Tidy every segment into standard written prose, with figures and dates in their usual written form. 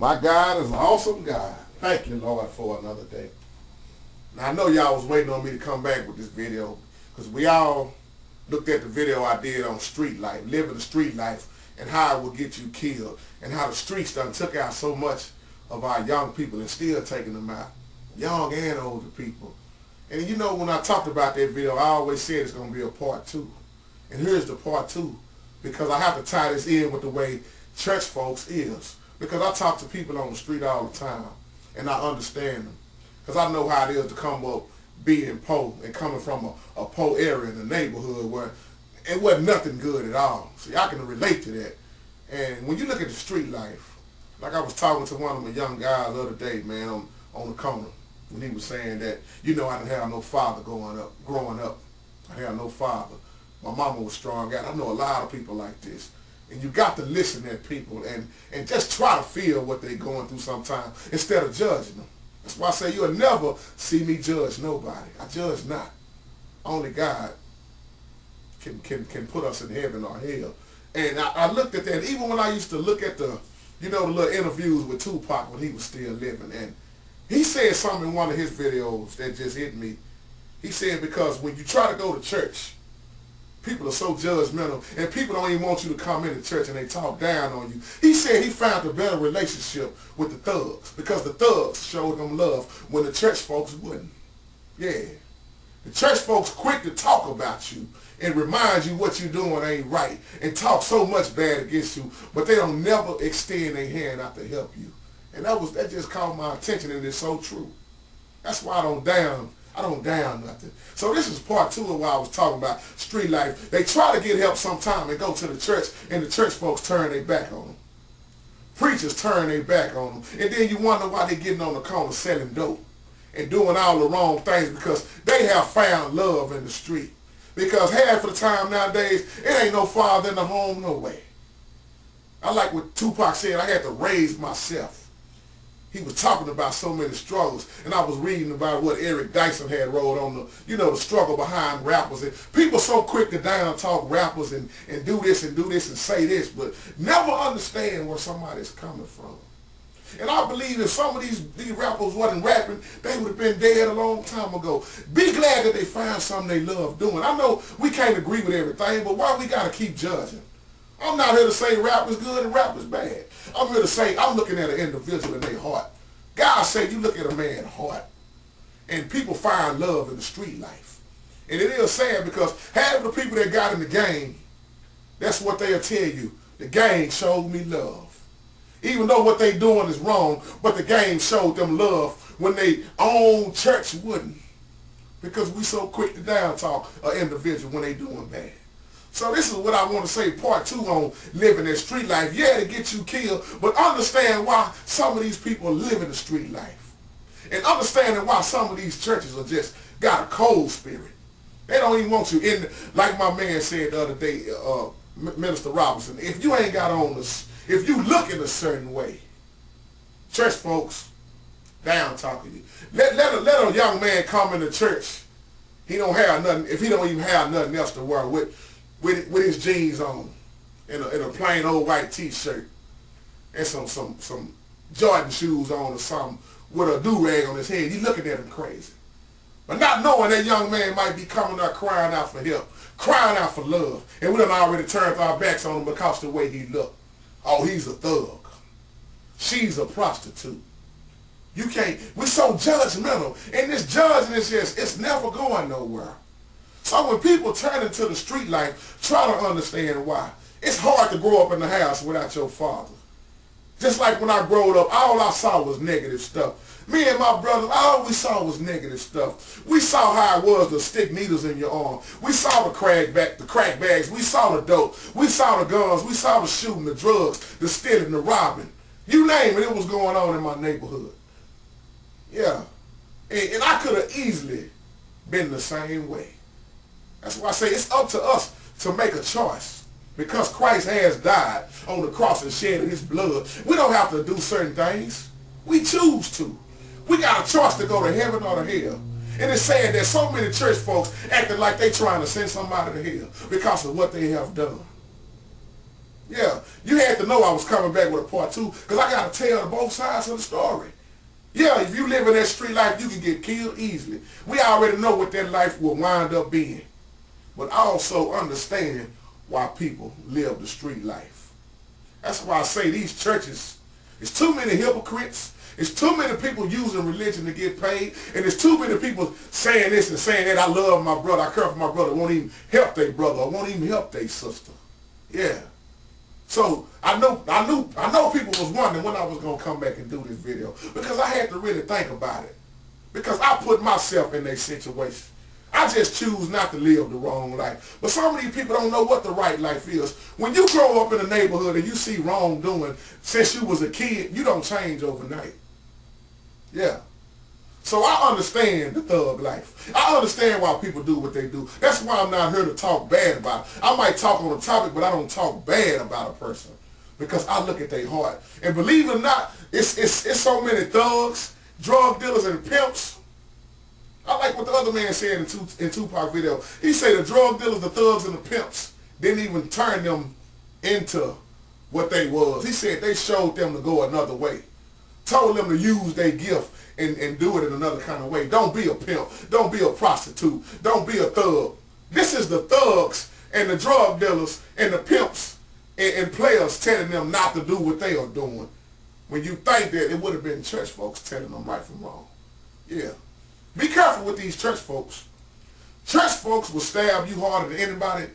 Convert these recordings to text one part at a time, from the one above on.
My God is an awesome God. Thank you, Lord, for another day. Now, I know y'all was waiting on me to come back with this video because we all looked at the video I did on street life, living the street life, and how it will get you killed, and how the streets done took out so much of our young people and still taking them out, young and older people. And you know, when I talked about that video, I always said it's going to be a part 2. And here's the part 2, because I have to tie this in with the way church folks is. Because I talk to people on the street all the time, and I understand them. Because I know how it is to come up being poor and coming from a poor area in the neighborhood where it wasn't nothing good at all. See, I can relate to that. And when you look at the street life, like I was talking to one of my young guys the other day, man, on the corner, when he was saying that, you know, I didn't have no father growing up. I had no father. My mama was strong out. I know a lot of people like this. And you got to listen to people and just try to feel what they're going through sometimes instead of judging them. That's why I say you'll never see me judge nobody. I judge not. Only God can put us in heaven or hell. And I looked at that, even when I used to look at the little interviews with Tupac when he was still living. And he said something in one of his videos that just hit me. He said, because when you try to go to church, people are so judgmental, and people don't even want you to come into church, and they talk down on you. He said he found a better relationship with the thugs, because the thugs showed them love when the church folks wouldn't. Yeah. The church folks quick to talk about you and remind you what you're doing ain't right and talk so much bad against you, but they don't never extend their hand out to help you. And that just caught my attention, and it's so true. That's why I don't down nothing. So this is part 2 of what I was talking about, street life. They try to get help sometime and go to the church, and the church folks turn their back on them. Preachers turn their back on them. And then you wonder why they're getting on the corner selling dope and doing all the wrong things, because they have found love in the street. Because half of the time nowadays, it ain't no father in the home, no way. I like what Tupac said, I had to raise myself. He was talking about so many struggles, and I was reading about what Eric Dyson had wrote on the struggle behind rappers. And people so quick to down talk rappers and do this and say this, but never understand where somebody's coming from. And I believe if some of these rappers wasn't rapping, they would have been dead a long time ago. Be glad that they found something they love doing. I know we can't agree with everything, but why we got to keep judging? I'm not here to say rap is good and rap is bad. I'm here to say I'm looking at an individual in their heart. God said you look at a man's heart, and people find love in the street life. And it is sad, because half of the people that got in the game, that's what they'll tell you. The game showed me love. Even though what they doing is wrong, but the game showed them love when they own church wouldn't. Because we so quick to down talk an individual when they doing bad. So this is what I want to say, part 2 on living that street life. Yeah, to get you killed, but understand why some of these people are living the street life. And understanding why some of these churches are just got a cold spirit. They don't even want you in, like my man said the other day, Minister Robinson, if you ain't got on this, if you look in a certain way, church folks, down talking you. Let a young man come into church. He don't have nothing, if he don't even have nothing else to wear with his jeans on and a plain old white t-shirt and some Jordan shoes on or something with a do-rag on his head. You looking at him crazy. But not knowing that young man might be coming out crying out for help, crying out for love. And we done already turned our backs on him because of the way he looked. Oh, he's a thug. She's a prostitute. You can't, we're so judgmental. And this judging is just, it's never going nowhere. So when people turn into the street life, try to understand why. It's hard to grow up in the house without your father. Just like when I growed up, all I saw was negative stuff. Me and my brothers, all we saw was negative stuff. We saw how it was to stick needles in your arm. We saw the crack bags. We saw the dope. We saw the guns. We saw the shooting, the drugs, the stealing, the robbing. You name it, it was going on in my neighborhood. Yeah. And I could have easily been the same way. That's why I say it's up to us to make a choice. Because Christ has died on the cross and shed his blood. We don't have to do certain things. We choose to. We got a choice to go to heaven or to hell. And it's saying that so many church folks acting like they trying to send somebody to hell because of what they have done. Yeah, you had to know I was coming back with a part two because I got to tell both sides of the story. Yeah, if you live in that street life, you can get killed easily. We already know what that life will wind up being. But also understand why people live the street life. That's why I say these churches, it's too many hypocrites. It's too many people using religion to get paid. And there's too many people saying this and saying that. I love my brother. I care for my brother. Won't even help their brother. Or won't even help their sister. Yeah. So I know people was wondering when I was going to come back and do this video. Because I had to really think about it. Because I put myself in their situation. I just choose not to live the wrong life. But some of these people don't know what the right life is. When you grow up in a neighborhood and you see wrongdoing since you was a kid, you don't change overnight. Yeah. So I understand the thug life. I understand why people do what they do. That's why I'm not here to talk bad about it. I might talk on a topic, but I don't talk bad about a person. Because I look at their heart. And believe it or not, it's so many thugs, drug dealers, and pimps. I like what the other man said in Tupac's video. He said the drug dealers, the thugs, and the pimps didn't even turn them into what they was. He said they showed them to go another way. Told them to use their gift and do it in another kind of way. Don't be a pimp. Don't be a prostitute. Don't be a thug. This is the thugs and the drug dealers and the pimps and players telling them not to do what they are doing. When you think that it would have been church folks telling them right from wrong. Yeah. Be careful with these church folks. Church folks will stab you harder than anybody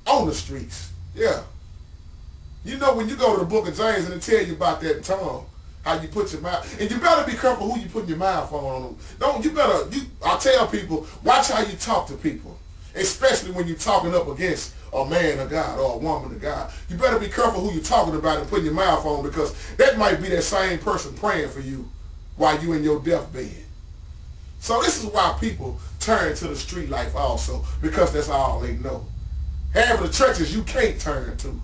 on the streets. Yeah. You know when you go to the book of James and it tell you about that tongue, how you put your mouth, and you better be careful who you put your mouth on them. I tell people, watch how you talk to people, especially when you're talking up against a man of God or a woman of God. You better be careful who you're talking about and putting your mouth on, because that might be that same person praying for you while you in your deathbed. So this is why people turn to the street life also, because that's all they know. Half of the churches you can't turn to.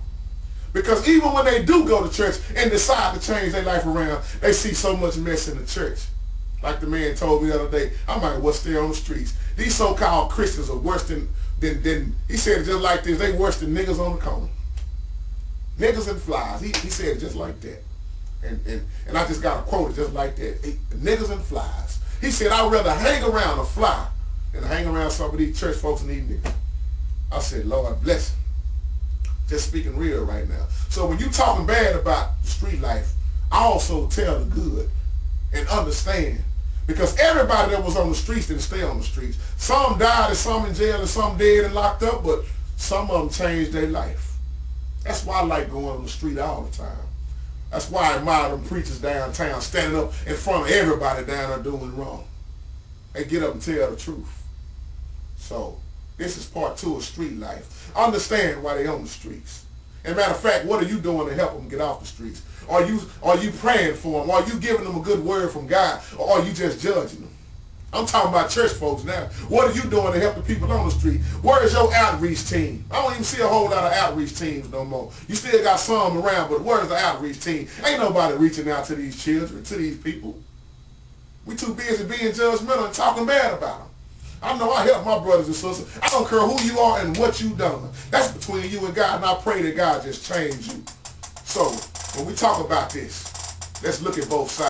Because even when they do go to church and decide to change their life around, they see so much mess in the church. Like the man told me the other day, I might well stay on the streets. These so-called Christians are worse than, he said it just like this, they worse than niggas on the corner. Niggas and flies. He said it just like that. And I just got to quote it just like that. Niggas and flies. He said, I'd rather hang around a fly than hang around some of these church folks and these niggas. I said, Lord bless him. Just speaking real right now. So when you talking bad about street life, I also tell the good and understand. Because everybody that was on the streets didn't stay on the streets. Some died and some in jail and some dead and locked up, but some of them changed their life. That's why I like going on the street all the time. That's why I admire them preachers downtown standing up in front of everybody down there doing wrong. They get up and tell the truth. So this is part 2 of street life. Understand why they on the streets. And matter of fact, what are you doing to help them get off the streets? Are you praying for them? Are you giving them a good word from God? Or are you just judging them? I'm talking about church folks now. What are you doing to help the people on the street? Where is your outreach team? I don't even see a whole lot of outreach teams no more. You still got some around, but where's the outreach team? Ain't nobody reaching out to these children, to these people. We too busy being judgmental and talking bad about them. I know I help my brothers and sisters. I don't care who you are and what you done. That's between you and God, and I pray that God just change you. So when we talk about this, let's look at both sides.